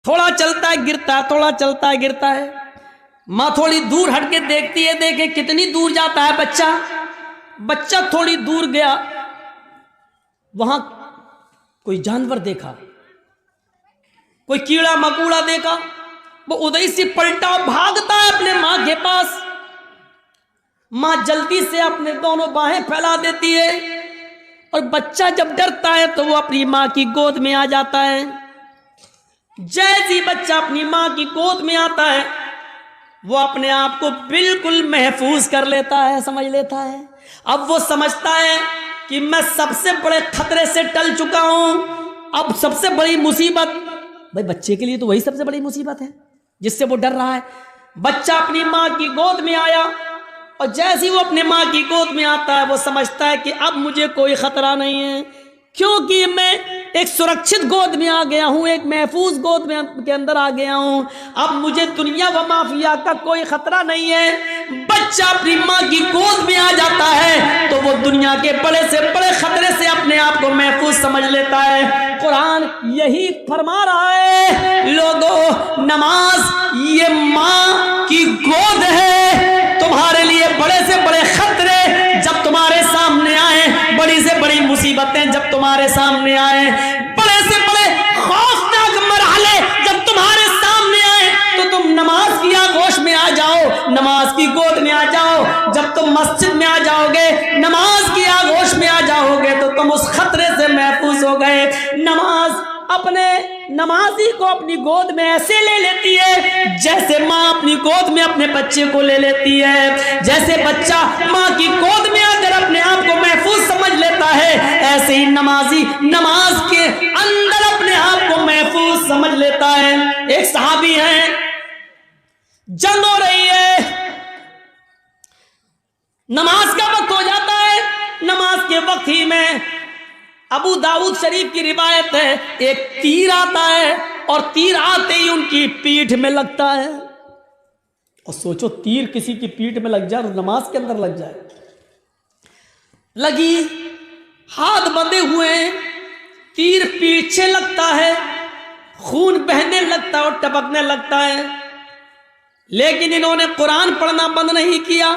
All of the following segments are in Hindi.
थोड़ा चलता है गिरता है, थोड़ा चलता है गिरता है। माँ थोड़ी दूर हट के देखती है, देखे कितनी दूर जाता है बच्चा। बच्चा थोड़ी दूर गया, वहां कोई जानवर देखा, कोई कीड़ा मकोड़ा देखा, वो उधर से पलटा भागता है अपने माँ के पास। माँ जल्दी से अपने दोनों बाहें फैला देती है और बच्चा जब डरता है तो वो अपनी माँ की गोद में आ जाता है। जैसे ही बच्चा अपनी माँ की गोद में आता है, वो अपने आप को बिल्कुल महफूज कर लेता है, समझ लेता है। अब वो समझता है कि मैं सबसे बड़े खतरे से टल चुका हूं। अब सबसे बड़ी मुसीबत, भाई बच्चे के लिए तो वही सबसे बड़ी मुसीबत है जिससे वो डर रहा है। बच्चा अपनी माँ की गोद में आया और जैसे ही वो अपने माँ की गोद में आता है, वो समझता है कि अब मुझे कोई खतरा नहीं है, क्योंकि मैं एक सुरक्षित गोद में आ गया हूं, एक महफूज गोद में के अंदर आ गया हूं। अब मुझे दुनिया व माफिया का कोई खतरा नहीं है। बच्चा अपनी माँ की गोद में आ जाता है तो वो दुनिया के बड़े से बड़े खतरे से अपने आप को महफूज समझ लेता है। कुरान यही फरमा रहा है, लोगों नमाज ये माँ की गोद है। तुम्हारे लिए बड़े से बड़े खतरे जब तुम्हारे सामने आए, बड़ी से बड़ी मुसीबतें जब तुम्हारे सामने आए, बड़े से बड़े खौफनाक मरहले जब तुम्हारे सामने आए, तो तुम नमाज की आगोश में आ जाओ, नमाज की गोद में आ जाओ। जब तुम मस्जिद में आ जाओगे, नमाज की आगोश में आ जाओगे, तो तुम उस खतरे से महफूज हो गए। नमाज अपने नमाजी को अपनी गोद में ऐसे ले लेती है जैसे माँ अपनी गोद में अपने बच्चे को ले लेती है। जैसे बच्चा माँ की गोद में आकर अपने आप को महफूज समझ लेता है, ऐसे ही नमाजी नमाज के अंदर अपने आप को महफूज समझ लेता है। एक सहाबी है, जंग हो रही है, नमाज का वक्त हो जाता है। नमाज के वक्त ही में अबू दाऊद शरीफ की रिवायत है, एक तीर आता है और तीर आते ही उनकी पीठ में लगता है। और सोचो, तीर किसी की पीठ में लग जाए और नमाज के अंदर लग जाए। लगी, हाथ बंधे हुए, तीर पीछे लगता है, खून बहने लगता है और टपकने लगता है, लेकिन इन्होंने कुरान पढ़ना बंद नहीं किया,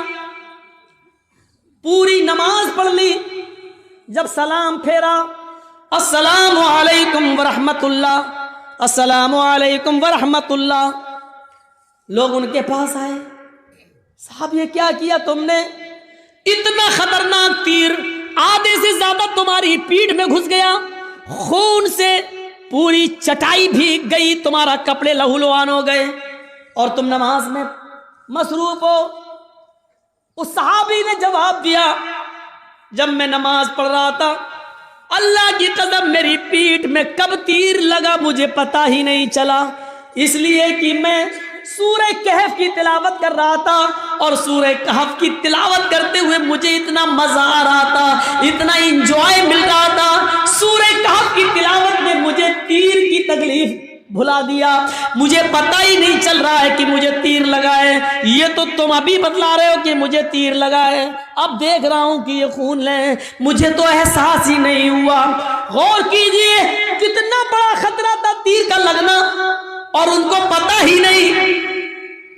पूरी नमाज पढ़ ली। जब सलाम फेरा, अस्सलामु अलैकुम वरहमतुल्लाह, अस्सलामु अलैकुम वरहमतुल्लाह, लोग उनके पास आए, साहब ये क्या किया तुमने? इतना खतरनाक तीर आधे से ज्यादा तुम्हारी पीठ में घुस गया, खून से पूरी चटाई भीग गई, तुम्हारा कपड़े लहूलुहान हो गए और तुम नमाज में मसरूफ हो। उस सहाबी ने जवाब दिया, जब मैं नमाज पढ़ रहा था, अल्लाह की कसम मेरी पीठ में कब तीर लगा मुझे पता ही नहीं चला, इसलिए कि मैं सूरह कहफ की तिलावत कर रहा था और सूरह कहफ की तिलावत करते हुए मुझे इतना मजा आ रहा था, इतना इंजॉय मिल रहा था। सूरह कहफ की तिलावत में मुझे तीर की तकलीफ भुला दिया, मुझे पता ही नहीं चल रहा है कि मुझे तीर लगा है। ये तो तुम अभी बतला रहे हो कि मुझे तीर लगा है, अब देख रहा हूं कि ये खून है, मुझे तो एहसास ही नहीं हुआ। गौर कीजिए, कितना बड़ा खतरा था तीर का लगना और उनको पता ही नहीं,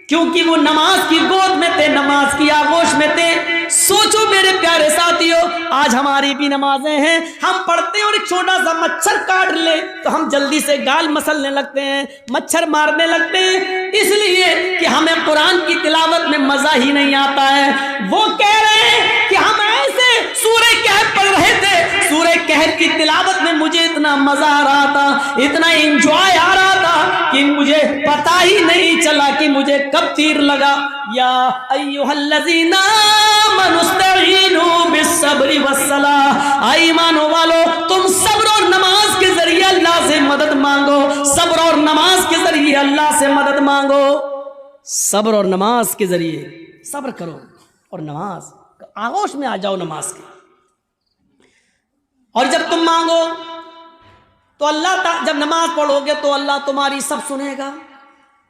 क्योंकि वो नमाज की गोद में थे, नमाज की आगोश में थे। सोचो मेरे प्यारे साथियों, आज हमारी भी नमाजें हैं, हम पढ़ते हैं और एक छोटा सा मच्छर काट ले तो हम जल्दी से गाल मसलने लगते हैं, मच्छर मारने लगते हैं, इसलिए कि हमें कुरान की तिलावत में मजा ही नहीं आता है। वो कह रहे हैं कि हम ऐसे सूरह कहफ पढ़ रहे थे, सूरह कहफ की तिलावत में मुझे इतना मजा आ रहा था, इतना एंजॉय आ रहा था कि मुझे पता ही नहीं चला कि मुझे कब तीर लगा। या अय्युहल्लज़ीना आमनुस्तईनु बिस्सब्रि वस्सलाह, ईमानो वालो तुम सब्र और नमाज के जरिए अल्लाह से मदद मांगो, सब्र और नमाज के जरिए अल्लाह से मदद मांगो, सब्र और नमाज के जरिए सब्र करो और नमाज आगोश में आ जाओ नमाज के। और जब तुम मांगो तो अल्लाह, जब नमाज पढ़ोगे तो अल्लाह तुम्हारी सब सुनेगा।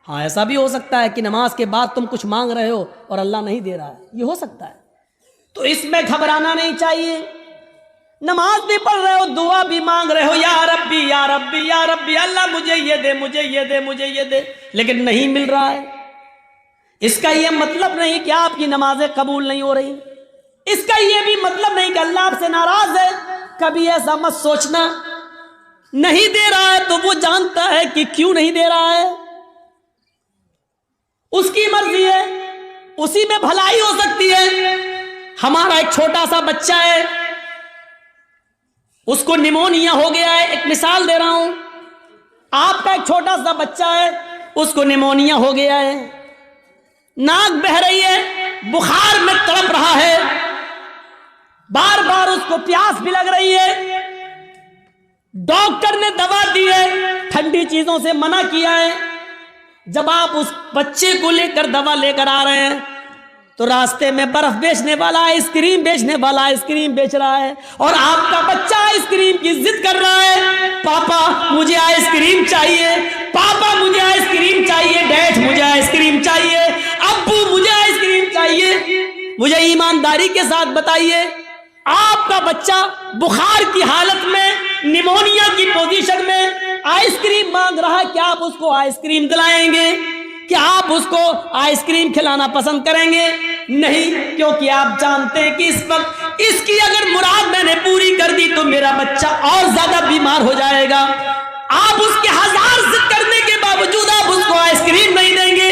हाँ, ऐसा भी हो सकता है कि नमाज के बाद तुम कुछ मांग रहे हो और अल्लाह नहीं दे रहा है, ये हो सकता है, तो इसमें घबराना नहीं चाहिए। नमाज भी पढ़ रहे हो, दुआ भी मांग रहे हो, या रब्बी या रब्बी या रब्बी, अल्लाह मुझे ये दे, मुझे ये दे, मुझे ये दे, लेकिन नहीं मिल रहा है। इसका यह मतलब नहीं कि आपकी नमाजें कबूल नहीं हो रही, इसका यह भी मतलब नहीं कि अल्लाह आपसे नाराज है। कभी ऐसा मत सोचना। नहीं दे रहा है तो वो जानता है कि क्यों नहीं दे रहा है, उसकी मर्जी है, उसी में भलाई हो सकती है। हमारा एक छोटा सा बच्चा है, उसको निमोनिया हो गया है, एक मिसाल दे रहा हूं। आपका एक छोटा सा बच्चा है, उसको निमोनिया हो गया है, नाक बह रही है, बुखार में तड़प रहा है, बार बार उसको प्यास भी लग रही है, डॉक्टर ने दवा दी है, ठंडी चीजों से मना किया है। जब आप उस बच्चे को लेकर दवा लेकर आ रहे हैं तो रास्ते में बर्फ बेचने वाला आइसक्रीम बेचने वाला आइसक्रीम बेच रहा है, और आपका बच्चा आइसक्रीम की जिद कर रहा है, पापा मुझे आइसक्रीम चाहिए, पापा मुझे आइसक्रीम चाहिए, डैड मुझे आइसक्रीम चाहिए, अब्बू मुझे आइसक्रीम चाहिए। मुझे ईमानदारी के साथ बताइए, आपका बच्चा बुखार की हालत में, निमोनिया की पोजीशन में आइसक्रीम मांग रहा है, क्या आप उसको आइसक्रीम दिलाएंगे? क्या आप उसको आइसक्रीम खिलाना पसंद करेंगे? नहीं, क्योंकि आप जानते हैं कि इस वक्त इसकी अगर मुराद मैंने पूरी कर दी तो मेरा बच्चा और ज्यादा बीमार हो जाएगा। आप उसके हजार जिद करने के बावजूद आप उसको आइसक्रीम नहीं देंगे,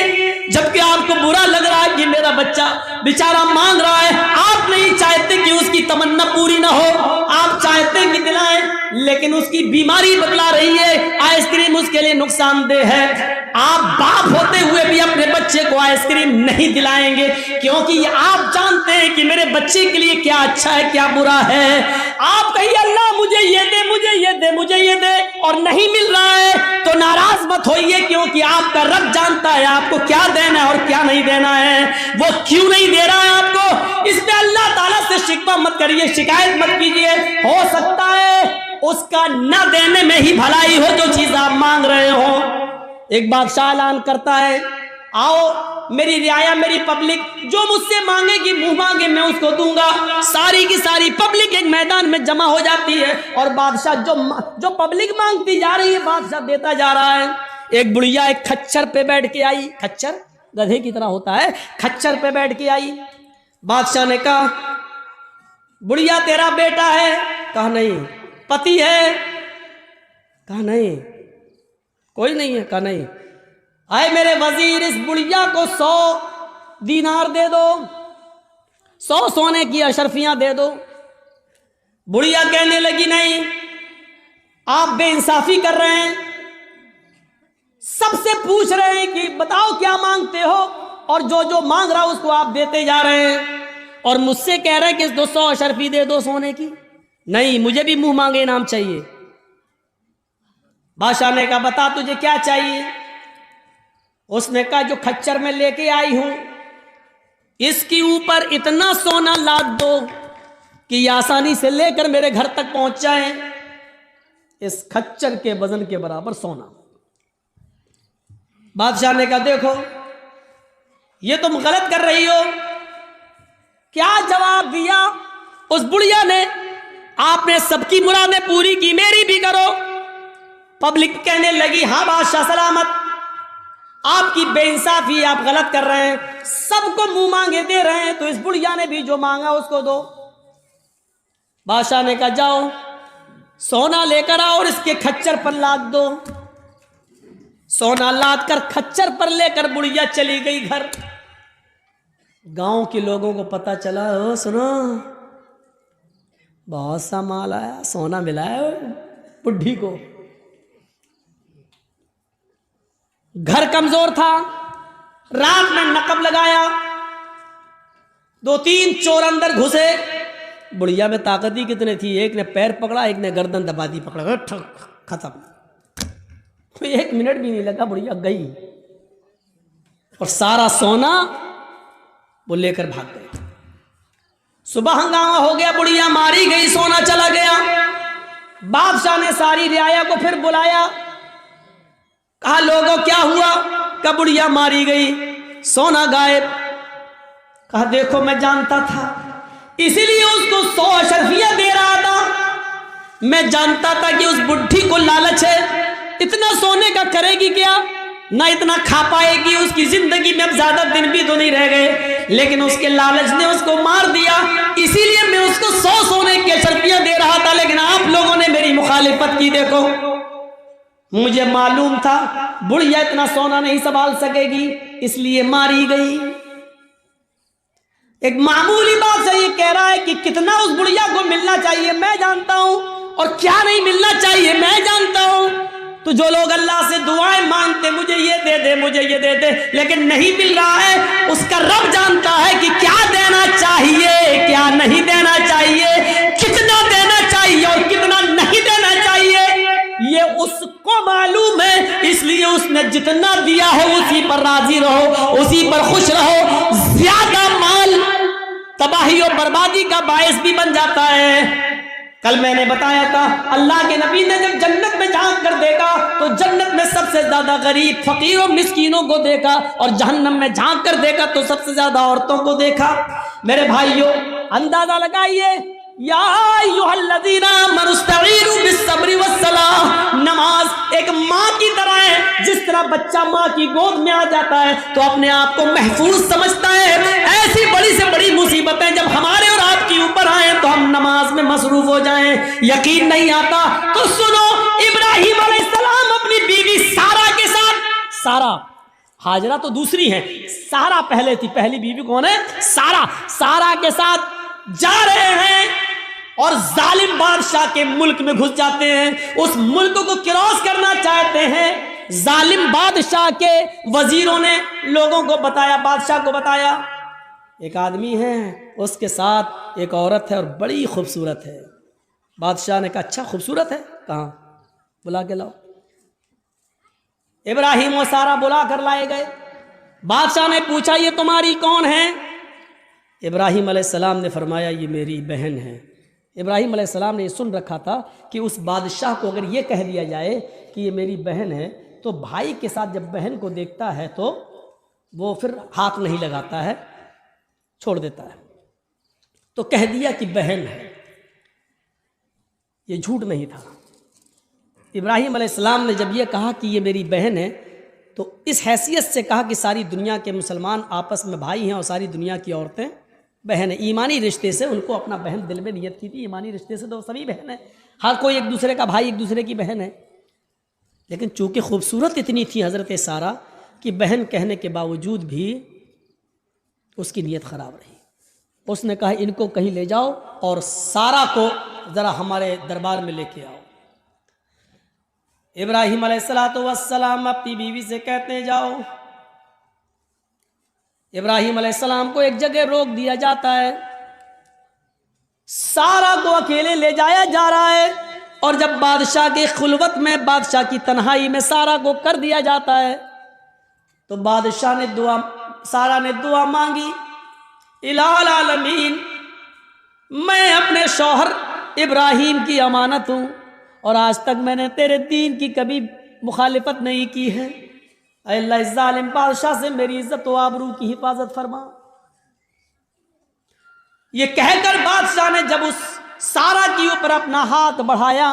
जबकि आपको बुरा लग रहा है कि मेरा बच्चा बेचारा मांग रहा है। आप नहीं चाहते कि उसकी तमन्ना पूरी ना हो, आप चाहते हैं कि दिलाएं, लेकिन उसकी बीमारी बतला रही है आइसक्रीम उसके लिए नुकसानदेह है। आप बाप होते हुए भी अपने बच्चे को आइसक्रीम नहीं दिलाएंगे, क्योंकि आप जानते हैं कि मेरे बच्चे के लिए क्या अच्छा है क्या बुरा है। आप कहिए अल्लाह मुझे ये दे, मुझे ये दे, मुझे ये दे, और नहीं मिल रहा है तो नाराज मत होइए, क्योंकि आपका रब जानता है आपको क्या देना है और क्या नहीं देना है। वो क्यों नहीं दे रहा है आपको, इसमें अल्लाह ताला से शिकवा मत करिए, शिकायत मत कीजिए। हो सकता है उसका न देने में ही भलाई हो जो चीज आप मांग रहे हो। एक बादशाह ऐलान करता है, आओ मेरी रियाया, मेरी पब्लिक, जो मुझसे मांगेगी मुंह मांगे मैं उसको दूंगा। सारी की सारी पब्लिक एक मैदान में जमा हो जाती है, और बादशाह जो पब्लिक मांगती जा रही है बादशाह देता जा रहा है। एक बुढ़िया एक खच्चर पे बैठ के आई, खच्चर गधे की तरह होता है, खच्चर पे बैठ के आई। बादशाह ने कहा, बुढ़िया तेरा बेटा है? कहा नहीं। पति है? कहा नहीं। कोई नहीं है? कहा नहीं। आए मेरे वजीर, इस बुढ़िया को 100 दीनार दे दो, 100 सोने की अशरफियां दे दो। बुढ़िया कहने लगी, नहीं, आप बेइंसाफी कर रहे हैं, सबसे पूछ रहे हैं कि बताओ क्या मांगते हो, और जो जो मांग रहा उसको आप देते जा रहे हैं, और मुझसे कह रहे हैं कि 200 अशरफी दे दो सोने की। नहीं, मुझे भी मुंह मांगे इनाम चाहिए। बादशाह ने कहा, बता तुझे क्या चाहिए? उसने कहा, जो खच्चर में लेके आई हूं इसके ऊपर इतना सोना लाद दो कि आसानी से लेकर मेरे घर तक पहुंच जाए। इस खच्चर के वजन के बराबर सोना। बादशाह ने कहा, देखो ये तुम गलत कर रही हो। क्या जवाब दिया उस बुढ़िया ने? आपने सबकी मुरादें पूरी की, मेरी भी करो। पब्लिक कहने लगी, हाँ बादशाह सलामत, आपकी बेइंसाफी, आप गलत कर रहे हैं, सबको मुंह मांगे दे रहे हैं, तो इस बुढ़िया ने भी जो मांगा उसको दो। बादशाह ने कहा, जाओ सोना लेकर आओ और इसके खच्चर पर लाद दो। सोना लाद कर खच्चर पर लेकर बुढ़िया चली गई घर। गांव के लोगों को पता चला, ओ सुनो बहुत सा माल आया, सोना मिला है बुढ़ी को। घर कमजोर था, रात में नकब लगाया, 2-3 चोर अंदर घुसे। बुढ़िया में ताकत ही कितने थी, एक ने पैर पकड़ा, एक ने गर्दन दबा दी, पकड़ा, खत्म। 1 मिनट भी नहीं लगा, बुढ़िया गई और सारा सोना वो लेकर भाग गई। सुबह हंगामा हो गया, बुढ़िया मारी गई, सोना चला गया। बादशाह ने सारी रियाया को फिर बुलाया, कहा लोगों क्या हुआ? कहा बुढ़िया मारी गई, सोना गायब। कहा देखो मैं जानता था, इसीलिए उसको 100 अशरफियां दे रहा था, मैं जानता था कि उस बुढ़ी को लालच है, इतना सोने का करेगी क्या, ना इतना खा पाएगी, उसकी जिंदगी में अब ज्यादा दिन भी तो नहीं रह गए, लेकिन उसके लालच ने उसको मार दिया। इसीलिए मैं उसको 100 सोने की अशर्फियां दे रहा था, लेकिन आप लोगों ने मेरी मुखालिफत की। देखो, मुझे मालूम था बुढ़िया इतना सोना नहीं संभाल सकेगी, इसलिए मारी गई। एक मामूली बात से ये कह रहा है कि कितना उस बुढ़िया को मिलना चाहिए मैं जानता हूं, और क्या नहीं मिलना चाहिए मैं जानता हूं। तो जो लोग अल्लाह से दुआएं मांगते, मुझे ये दे दे, मुझे ये दे दे, लेकिन नहीं मिल रहा है, उसका रब जानता है कि क्या देना चाहिए, क्या नहीं देना चाहिए, कितना देना चाहिए और कितना नहीं देना चाहिए, ये उसको मालूम है। इसलिए उसने जितना दिया है उसी पर राजी रहो, उसी पर खुश रहो। ज्यादा माल तबाही और बर्बादी का बायस भी बन जाता है। कल मैंने बताया था, अल्लाह के नबी ने जब जन्नत में झांक कर देखा तो जन्नत में सबसे ज्यादा गरीब, फकीरों, मिस्कीनों को देखा, और जहन्नम में झांक कर देखा तो सबसे ज्यादा औरतों को देखा। मेरे भाइयों, अंदाजा लगाइए, या अय्युहल्लज़ीना आमनुस्तईनु बिस्सब्रि वस्सलाह। नमाज एक माँ की तरह है। जिस तरह बच्चा माँ की गोद में आ जाता है तो अपने आप को महफूज समझता है, ऐसी बड़ी से बड़ी मुसीबतें जब हमारे और आपके ऊपर आए तो हम नमाज में मसरूफ हो जाएं। यकीन नहीं आता तो सुनो, इब्राहिम अलैहिस्सलाम अपनी बीवी सारा के साथ, सारा, हाजरा तो दूसरी है, सारा पहले थी, पहली बीवी कौन है, सारा, सारा के साथ जा रहे हैं और जालिम बादशाह के मुल्क में घुस जाते हैं। उस मुल्क को क्रॉस करना चाहते हैं। जालिम बादशाह के वजीरों ने लोगों को बताया, बादशाह को बताया, एक आदमी है, उसके साथ एक औरत है और बड़ी खूबसूरत है। बादशाह ने कहा, अच्छा खूबसूरत है, कहाँ, बुला के लाओ। इब्राहिम और सारा बुला कर लाए गए। बादशाह ने पूछा, ये तुम्हारी कौन है? इब्राहिम अलैहिस्सलाम ने फरमाया, ये मेरी बहन है। इब्राहिम अलैहिस्सलाम ने ये सुन रखा था कि उस बादशाह को अगर ये कह दिया जाए कि ये मेरी बहन है, तो भाई के साथ जब बहन को देखता है तो वो फिर हाथ नहीं लगाता है, छोड़ देता है। तो कह दिया कि बहन है, ये झूठ नहीं था। इब्राहिम अलैहिस्सलाम ने जब ये कहा कि ये मेरी बहन है, तो इस हैसियत से कहा कि सारी दुनिया के मुसलमान आपस में भाई हैं और सारी दुनिया की औरतें बहन है। ईमानी रिश्ते से उनको अपना बहन दिल में नियत की थी। ईमानी रिश्ते से तो सभी बहन है, हर कोई एक दूसरे का भाई, एक दूसरे की बहन है। लेकिन चूंकि खूबसूरत इतनी थी हजरत सारा कि बहन कहने के बावजूद भी उसकी नीयत खराब रही। उसने कहा, इनको कहीं ले जाओ और सारा को जरा हमारे दरबार में लेके आओ। इब्राहिम अलैहिस्सलाम अपनी बीवी से कहते हैं, जाओ। इब्राहिम अलैहिस्सलाम को एक जगह रोक दिया जाता है, सारा को अकेले ले जाया जा रहा है, और जब बादशाह के खुलवत में, बादशाह की तन्हाई में सारा को कर दिया जाता है, तो बादशाह ने सारा ने दुआ मांगी, इलाहुल आलमीन, मैं अपने शौहर इब्राहिम की अमानत हूँ और आज तक मैंने तेरे दीन की कभी मुखालिफत नहीं की है। अल्लाह इस जालिम बादशाह से मेरी इज्जत व आबरू की हिफाजत फरमा। ये कहकर बादशाह ने जब उस सारा के ऊपर अपना हाथ बढ़ाया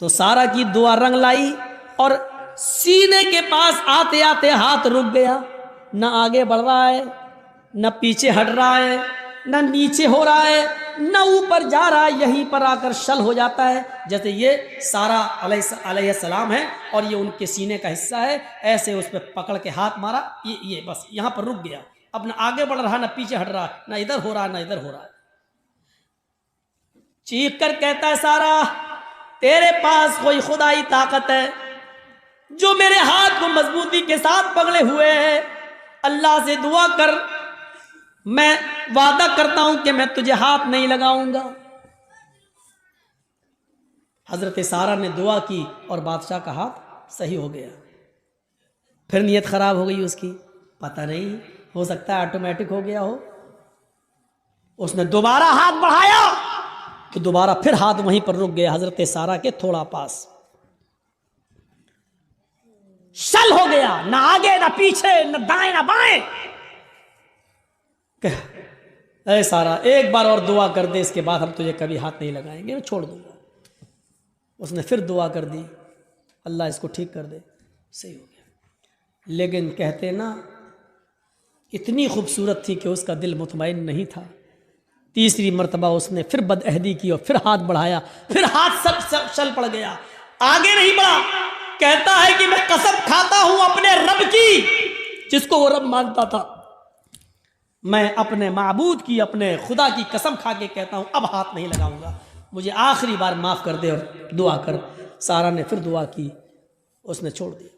तो सारा की दुआ रंग लाई और सीने के पास आते आते हाथ रुक गया। न आगे बढ़ रहा है, न पीछे हट रहा है, न नीचे हो रहा है, न ऊपर जा रहा है, यहीं पर आकर शल हो जाता है। जैसे ये सारा अलैहिस्सलाम है और ये उनके सीने का हिस्सा है, ऐसे उस पर पकड़ के हाथ मारा, ये बस यहाँ पर रुक गया। अब न आगे बढ़ रहा, न पीछे हट रहा, न इधर हो रहा, न इधर हो रहा। चीख कर कहता है, सारा तेरे पास कोई खुदाई ताकत है जो मेरे हाथ को मजबूती के साथ पकड़े हुए है? अल्लाह से दुआ कर, मैं वादा करता हूं कि मैं तुझे हाथ नहीं लगाऊंगा। हजरत सारा ने दुआ की और बादशाह का हाथ सही हो गया। फिर नीयत खराब हो गई उसकी, पता नहीं, हो सकता है ऑटोमेटिक हो गया हो। उसने दोबारा हाथ बढ़ाया तो दोबारा फिर हाथ वहीं पर रुक गया, हजरत सारा के थोड़ा पास। शल हो गया, ना आगे ना पीछे, न दाएं ना बाएं। अरे सारा एक बार और दुआ कर दे, इसके बाद हम तुझे कभी हाथ नहीं लगाएंगे, मैं छोड़ दूंगा। उसने फिर दुआ कर दी, अल्लाह इसको ठीक कर दे, सही हो गया। लेकिन कहते ना इतनी खूबसूरत थी कि उसका दिल मुतमईन नहीं था। तीसरी मर्तबा उसने फिर बदअहदी की और फिर हाथ बढ़ाया, फिर हाथ सब चल पड़ गया, आगे नहीं बढ़ा। कहता है कि मैं कसम खाता हूं अपने रब की, जिसको वो रब मानता था, मैं अपने माबूद की, अपने खुदा की कसम खा के कहता हूं अब हाथ नहीं लगाऊंगा, मुझे आखिरी बार माफ कर दे और दुआ कर। सारा ने फिर दुआ की, उसने छोड़ दिया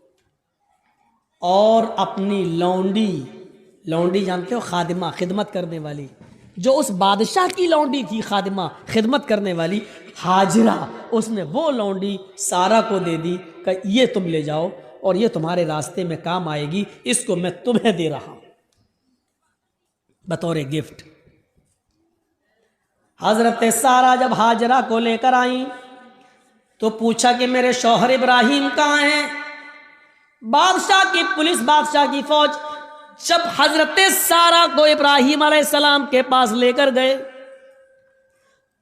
और अपनी लौंडी जानते हो, खादिमा, खिदमत करने वाली, जो उस बादशाह की लौंडी थी, खादिमा, खिदमत करने वाली हाजरा, उसने वो लौंडी सारा को दे दी कि ये तुम ले जाओ और ये तुम्हारे रास्ते में काम आएगी, इसको मैं तुम्हें दे रहा हूं बतौर गिफ्ट। हजरत सारा जब हाजरा को लेकर आई तो पूछा कि मेरे शौहर इब्राहिम कहाँ हैं? बादशाह की पुलिस, बादशाह की फौज जब हजरत सारा को इब्राहिम अलैहिस्सलाम के पास लेकर गए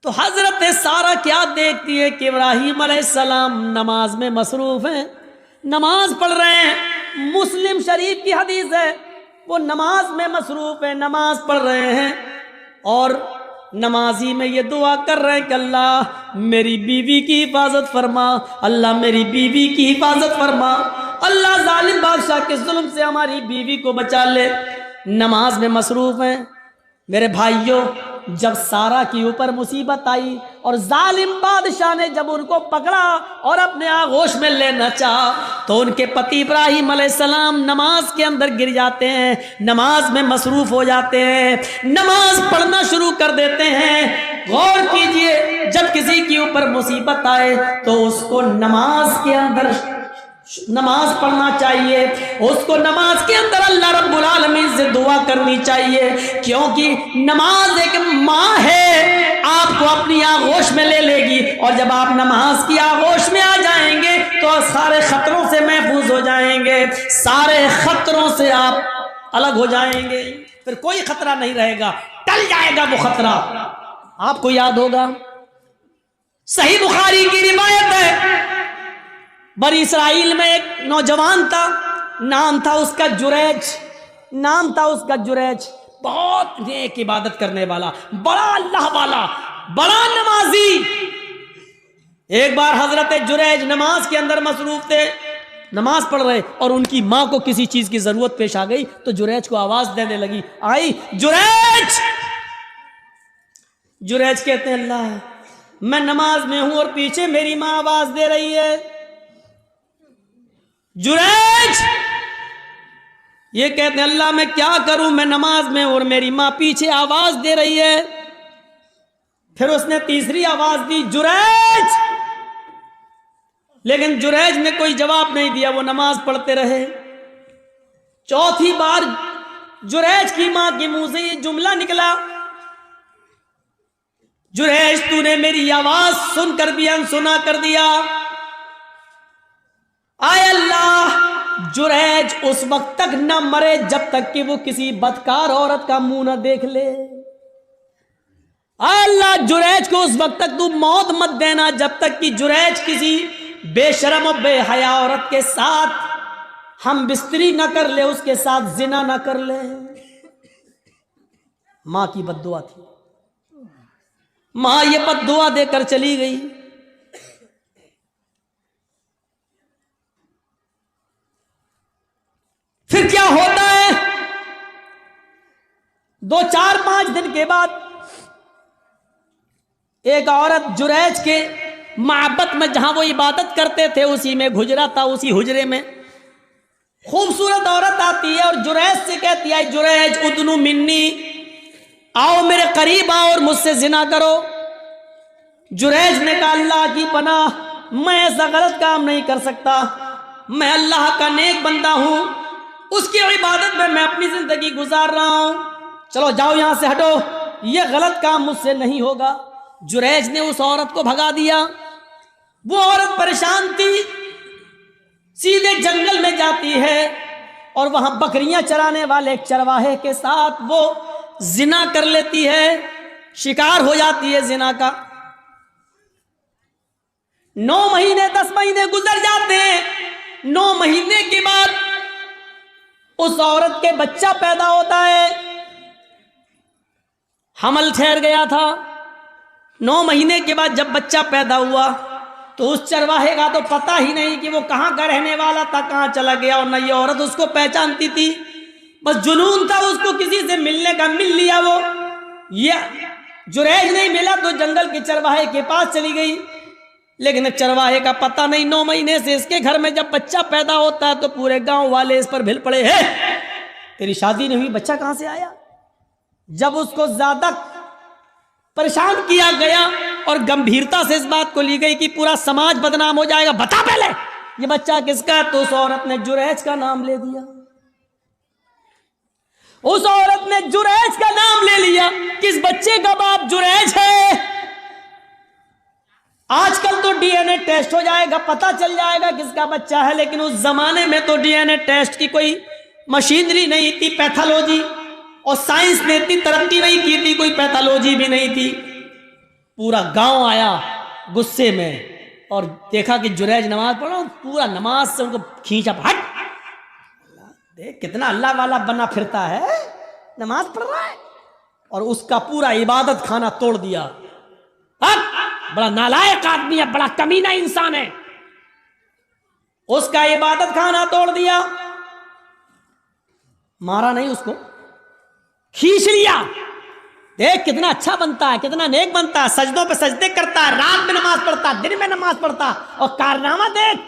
तो हजरत सारा क्या देखती है कि इब्राहिम अलैहिस्सलाम नमाज में मसरूफ हैं, नमाज पढ़ रहे हैं। मुस्लिम शरीफ की हदीस है, वो नमाज में मसरूफ है, नमाज पढ़ रहे हैं और नमाजी में ये दुआ कर रहे हैं कि अल्लाह मेरी बीवी की हिफाजत फरमा, अल्लाह मेरी बीवी की हिफाजत फरमा, अल्लाह जालिम बादशाह के जुल्म से हमारी बीवी को बचा ले। नमाज में मसरूफ हैं। मेरे भाइयों, जब सारा के ऊपर मुसीबत आई और जालिम बादशाह ने जब उनको पकड़ा और अपने आगोश में लेना चाहा तो उनके पति इब्राहिम अलैहिस्सलाम नमाज के अंदर गिर जाते हैं, नमाज में मसरूफ हो जाते हैं, नमाज पढ़ना शुरू कर देते हैं। गौर कीजिए, जब किसी के ऊपर मुसीबत आए तो उसको नमाज के अंदर नमाज पढ़ना चाहिए, उसको नमाज के अंदर अल्लाह रब्बुल आलमीन से दुआ करनी चाहिए, क्योंकि नमाज एक माँ है, आपको अपनी आगोश में ले लेगी और जब आप नमाज की आगोश में आ जाएंगे तो सारे खतरों से महफूज हो जाएंगे, सारे खतरों से आप अलग हो जाएंगे, फिर कोई खतरा नहीं रहेगा, टल जाएगा वो खतरा। आपको याद होगा, सही बुखारी की रिवायत है, बनी इसराइल में एक नौजवान था, नाम था उसका जुरैज, बहुत नेक इबादत करने वाला, बड़ा अल्लाह वाला, बड़ा नमाजी। एक बार हजरत जुरैज नमाज के अंदर मसरूफ थे, नमाज पढ़ रहे और उनकी मां को किसी चीज की जरूरत पेश आ गई तो जुरैज को आवाज देने लगी, आई जुरैज। जुरैज कहते हैं अल्लाह मैं नमाज में हूं और पीछे मेरी मां आवाज दे रही है। जुरैज ये कहते हैं अल्लाह मैं क्या करूं, मैं नमाज में और मेरी मां पीछे आवाज दे रही है। फिर उसने तीसरी आवाज दी, जुरैज, लेकिन जुरैज ने कोई जवाब नहीं दिया, वो नमाज पढ़ते रहे। चौथी बार जुरैज की मां के मुंह से ये जुमला निकला, जुरैज तूने मेरी आवाज सुनकर भी अनसुना कर दिया। आय अल्लाह, जुरैज उस वक्त तक न मरे जब तक कि वो किसी बदकार औरत का मुंह न देख ले। आय अल्लाह, जुरैज को उस वक्त तक तू मौत मत देना जब तक कि जुरैज किसी बेशरम और बेहया औरत के साथ हम बिस्तरी न कर ले, उसके साथ जिना न कर ले। मां की बद्दुआ थी, मां ये बद्दुआ देकर चली गई। फिर क्या होता है, 2, 4, 5 दिन के बाद एक औरत जुरैज के माबत में, जहां वो इबादत करते थे उसी में हुजरा था, उसी हुजरे में खूबसूरत औरत आती है और जुरैज से कहती है, जुरैज उदनु मिन्नी, आओ मेरे करीब आओ और मुझसे जिना करो। जुरैज ने कहा अल्लाह की पनाह, मैं ऐसा गलत काम नहीं कर सकता, मैं अल्लाह का नेक बंदा हूं, उसकी इबादत में मैं अपनी जिंदगी गुजार रहा हूं, चलो जाओ यहां से हटो, यह गलत काम मुझसे नहीं होगा। जुरैज ने उस औरत को भगा दिया। वो औरत परेशान थी, सीधे जंगल में जाती है और वहां बकरियां चराने वाले एक चरवाहे के साथ वो जिना कर लेती है, शिकार हो जाती है जिना का। 9 महीने 10 महीने गुजर जाते हैं। 9 महीने के बाद उस औरत के बच्चा पैदा होता है। हमल ठहर गया था। 9 महीने के बाद जब बच्चा पैदा हुआ तो उस चरवाहे का तो पता ही नहीं कि वो कहाँ का रहने वाला था, कहाँ चला गया, और न ये औरत उसको पहचानती थी। बस जुनून था उसको किसी से मिलने का, मिल लिया वो। ये जुरैज नहीं मिला तो जंगल के चरवाहे के पास चली गई, लेकिन चरवाहे का पता नहीं। 9 महीने से इसके घर में जब बच्चा पैदा होता है तो पूरे गांव वाले इस पर भिल पड़े, है तेरी शादी नहीं हुई, बच्चा कहां से आया। जब उसको ज्यादा परेशान किया गया और गंभीरता से इस बात को ली गई कि पूरा समाज बदनाम हो जाएगा, बता पहले ये बच्चा किसका, तो उस औरत ने जुरैज का नाम ले दिया। उस औरत ने जुरैज का नाम ले लिया कि इस बच्चे का बाप जुरैज है। आजकल तो डीएनए टेस्ट हो जाएगा, पता चल जाएगा किसका बच्चा है, लेकिन उस जमाने में तो डीएनए टेस्ट की कोई मशीनरी नहीं थी, पैथोलॉजी और साइंस ने इतनी तरक्की नहीं की थी, कोई पैथोलॉजी भी नहीं थी। पूरा गांव आया गुस्से में और देखा कि जुरैज नमाज पढ़ रहा, पूरा नमाज से उनको खींचा, हट देख कितना अल्लाह वाला बना फिरता है, नमाज पढ़ रहा है, और उसका पूरा इबादत खाना तोड़ दिया। बड़ा नालायक आदमी है, बड़ा कमीना इंसान है, उसका इबादत खाना तोड़ दिया। मारा नहीं उसको, खींच लिया। देख कितना अच्छा बनता है, कितना नेक बनता है, सजदों पे सजदे करता है, रात में नमाज पढ़ता है, दिन में नमाज पढ़ता है, और कारनामा देख,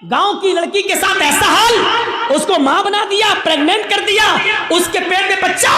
गांव की लड़की के साथ ऐसा हाल, उसको मां बना दिया, प्रेग्नेंट कर दिया, उसके पेट में बच्चा।